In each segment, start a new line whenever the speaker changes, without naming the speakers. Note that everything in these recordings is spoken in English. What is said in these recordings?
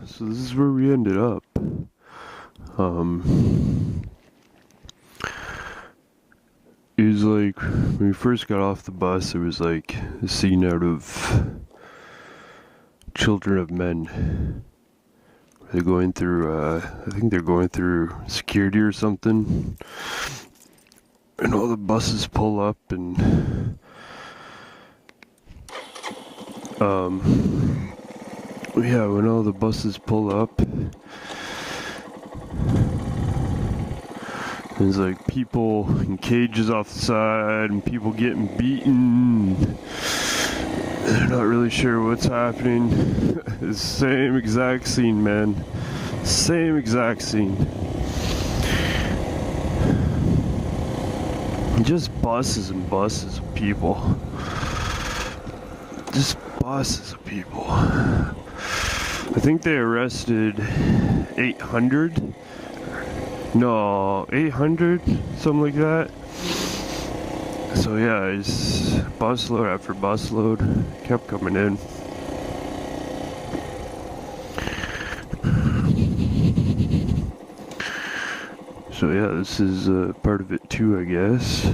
so this is where we ended up. It was like, when we first got off the bus, it was like a scene out of Children of Men. They're going through, I think they're going through security or something. And all the buses pull up and, yeah, when all the buses pull up, there's like people in cages off the side and people getting beaten. They're not really sure what's happening. It's the same exact scene, man. Same exact scene. Just buses and buses of people. Just buses of people. I think they arrested 800. No, 800, something like that. So yeah, it's busload after busload kept coming in. So yeah, this is part of it too, I guess.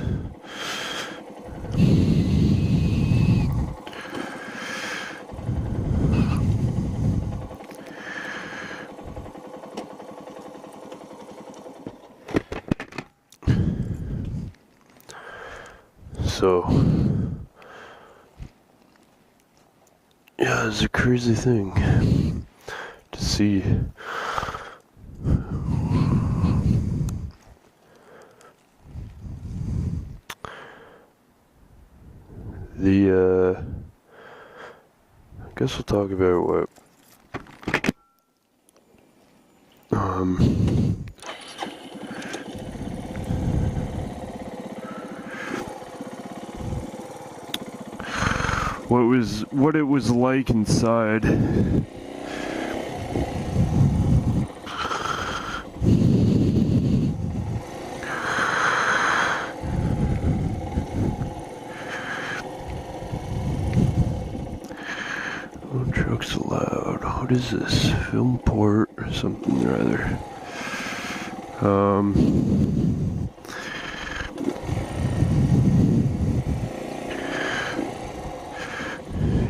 So, yeah, it's a crazy thing to see. I guess we'll talk about what, what it was like inside. No trucks allowed. What is this? Film port or something or other.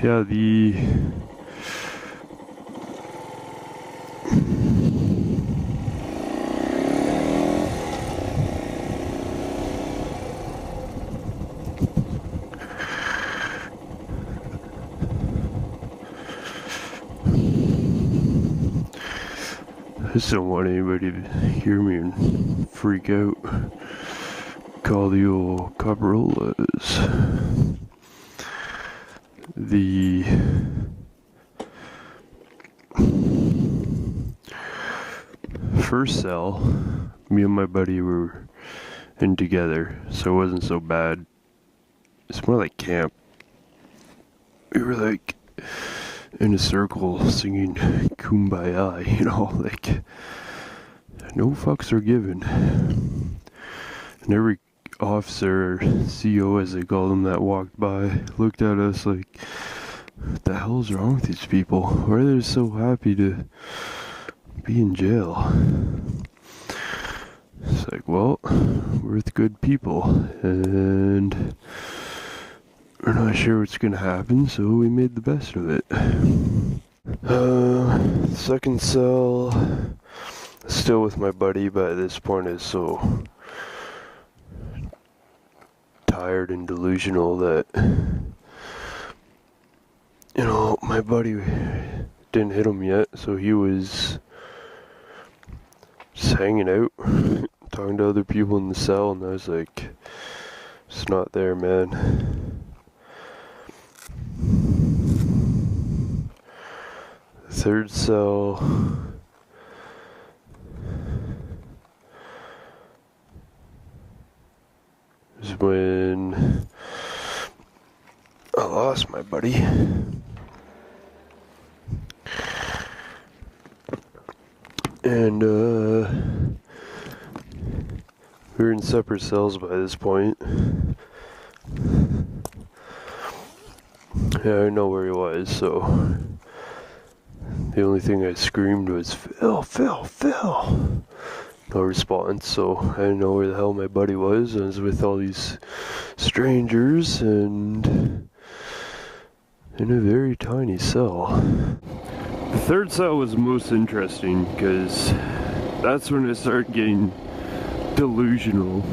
Yeah, I just don't want anybody to hear me and freak out. Call the old Cabriolas. The first cell, me and my buddy were in together, so it wasn't so bad. It's more like camp. We were like in a circle singing Kumbaya, you know, like no fucks are given. And every officer, CO as they call them, that walked by looked at us like, what the hell's wrong with these people? Why are they so happy to be in jail? It's like, well, we're with good people and we're not sure what's gonna happen, so we made the best of it. Second cell, still with my buddy, but at this point is so tired and delusional that, you know, my buddy didn't hit him yet, so he was just hanging out, talking to other people in the cell, and I was like, it's not there, man. Third cell, is when I lost my buddy. And we were in separate cells by this point. Yeah, I know where he was, so The only thing I screamed was, Phil, Phil, Phil. No response, so I didn't know where the hell my buddy was. I was with all these strangers and in a very tiny cell. The third cell was most interesting because that's when I started getting delusional.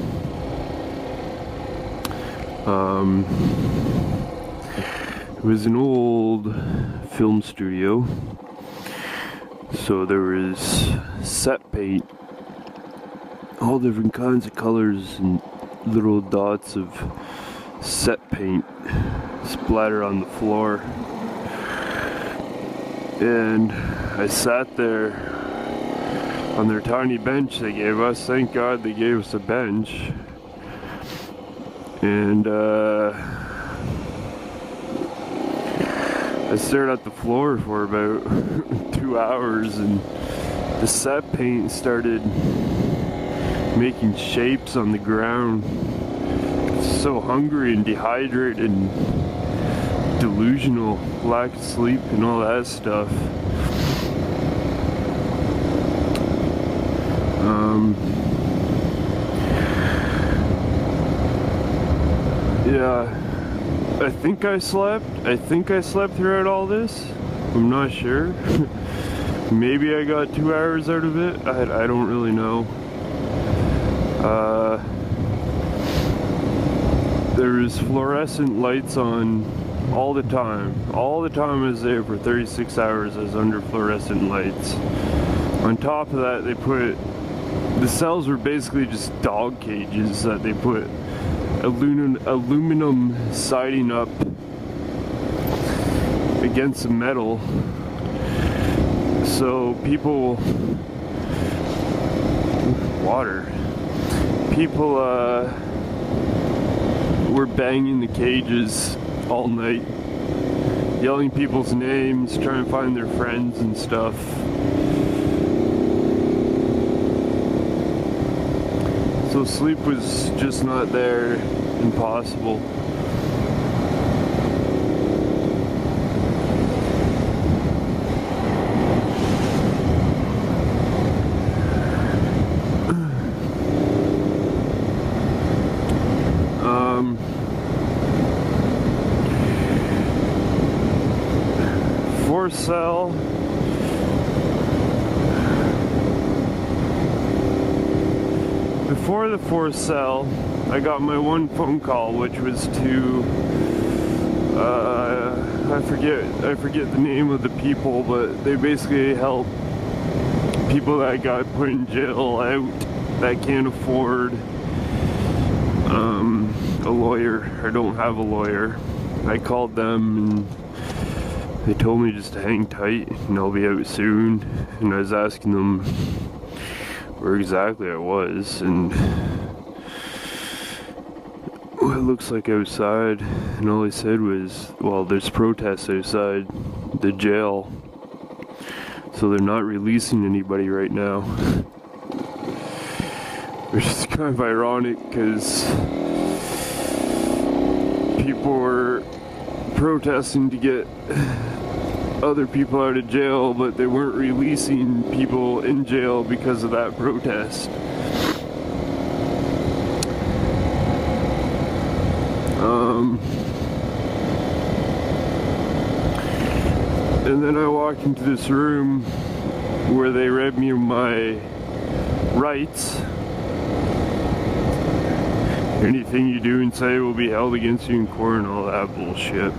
It was an old film studio, so there was set paint, all different kinds of colors and little dots of set paint splattered on the floor. And I sat there on their tiny bench they gave us. Thank God they gave us a bench. And I stared at the floor for about 2 hours, and the set paint started making shapes on the ground. So hungry and dehydrated and delusional, lack of sleep and all that stuff. Yeah, I think I slept throughout all this. I'm not sure. Maybe I got 2 hours out of it. I don't really know. There was fluorescent lights on all the time. All the time I was there for 36 hours, I was under fluorescent lights. On top of that, they put, the cells were basically just dog cages that they put aluminum siding up against the metal. So people, people were banging the cages all night, yelling people's names, trying to find their friends and stuff. So sleep was just not there, impossible. Fourth cell. Before the fourth cell, I got my one phone call, which was to I forget the name of the people, but they basically help people that got put in jail out that can't afford a lawyer or don't have a lawyer. I called them and they told me just to hang tight and I'll be out soon, and I was asking them where exactly I was, and well, it looks like outside, and all they said was, well, there's protests outside the jail, so they're not releasing anybody right now. Which is kind of ironic because people were protesting to get other people out of jail, but they weren't releasing people in jail because of that protest. And then I walked into this room where they read me my rights. Anything you do and say will be held against you in court and all that bullshit.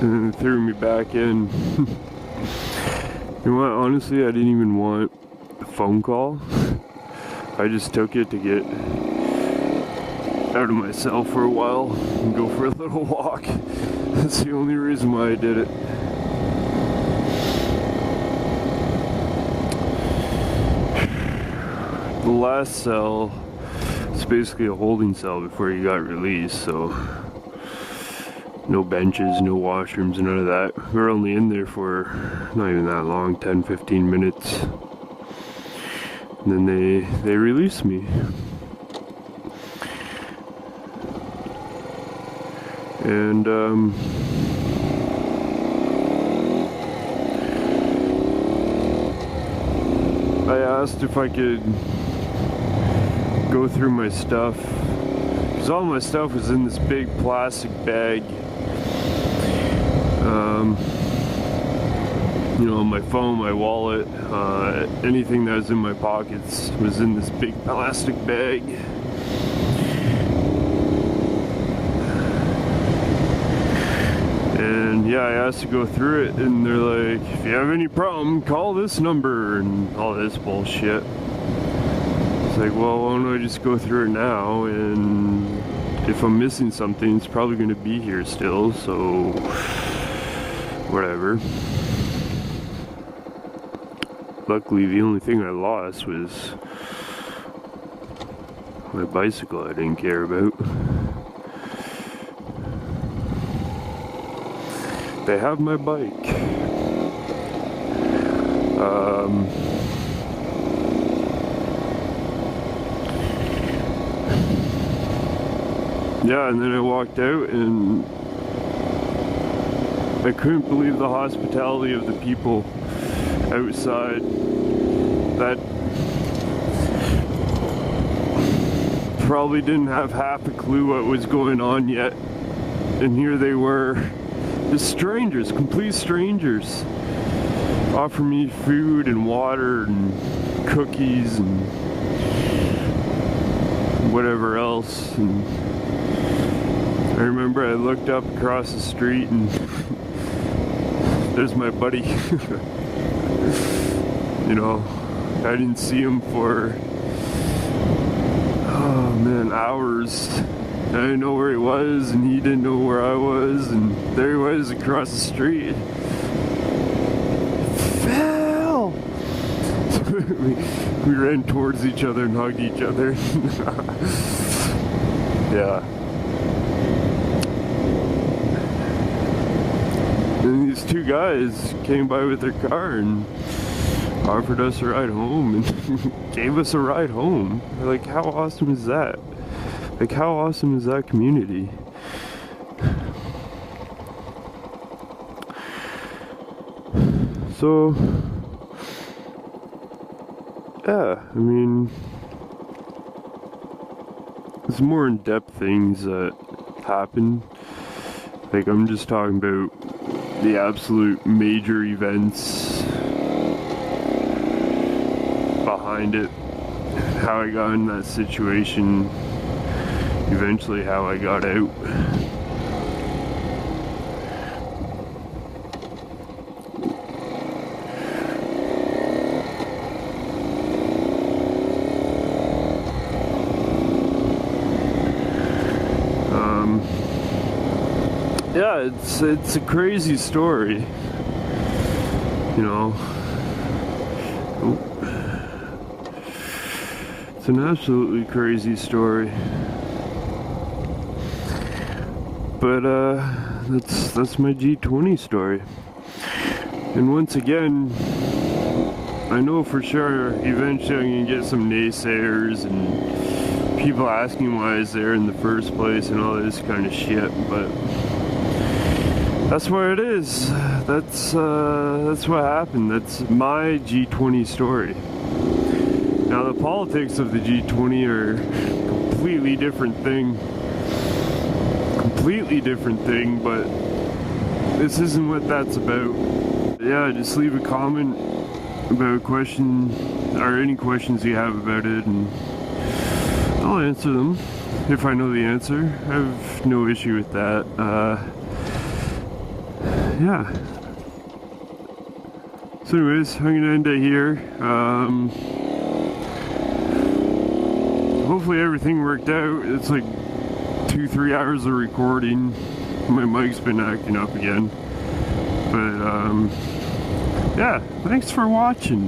And then they threw me back in. You know what, honestly, I didn't even want a phone call. I just took it to get out of my cell for a while and go for a little walk. That's the only reason why I did it. The last cell is basically a holding cell before you got released, so No benches, no washrooms, none of that. We were only in there for not even that long, 10-15 minutes. And then they released me. And I asked if I could go through my stuff, because all my stuff was in this big plastic bag. You know, my phone, my wallet, anything that was in my pockets was in this big plastic bag. And yeah, I asked to go through it, and they're like, if you have any problem, call this number, and all this bullshit. It's like, well, why don't I just go through it now, and if I'm missing something, it's probably going to be here still, so whatever. Luckily, the only thing I lost was my bicycle I didn't care about. They have my bike. Yeah, and then I walked out and I couldn't believe the hospitality of the people outside that probably didn't have half a clue what was going on yet. And here they were, just strangers, complete strangers, offer me food and water and cookies and whatever else. And I remember I looked up across the street and there's my buddy. You know, I didn't see him for, oh man, hours. I didn't know where he was, and he didn't know where I was, and there he was across the street. Phil! we ran towards each other and hugged each other. Yeah. And these two guys came by with their car and offered us a ride home and gave us a ride home. Like, how awesome is that? Like, how awesome is that community? So, yeah, I mean, there's more in-depth things that happen. Like, I'm just talking about the absolute major events behind it, how I got in that situation, eventually how I got out. Yeah, it's a crazy story, you know. It's an absolutely crazy story. But that's my G20 story. And once again, I know for sure eventually I'm gonna get some naysayers and people asking why I was there in the first place and all this kind of shit, but that's where it is. That's what happened. That's my G20 story. Now the politics of the G20 are a completely different thing. Completely different thing, but this isn't what that's about. Yeah, just leave a comment about a question or any questions you have about it and I'll answer them if I know the answer. I have no issue with that. Yeah. So anyways, I'm gonna end it here. Hopefully everything worked out. It's like 2-3 hours of recording. My mic's been acting up again. But yeah, thanks for watching.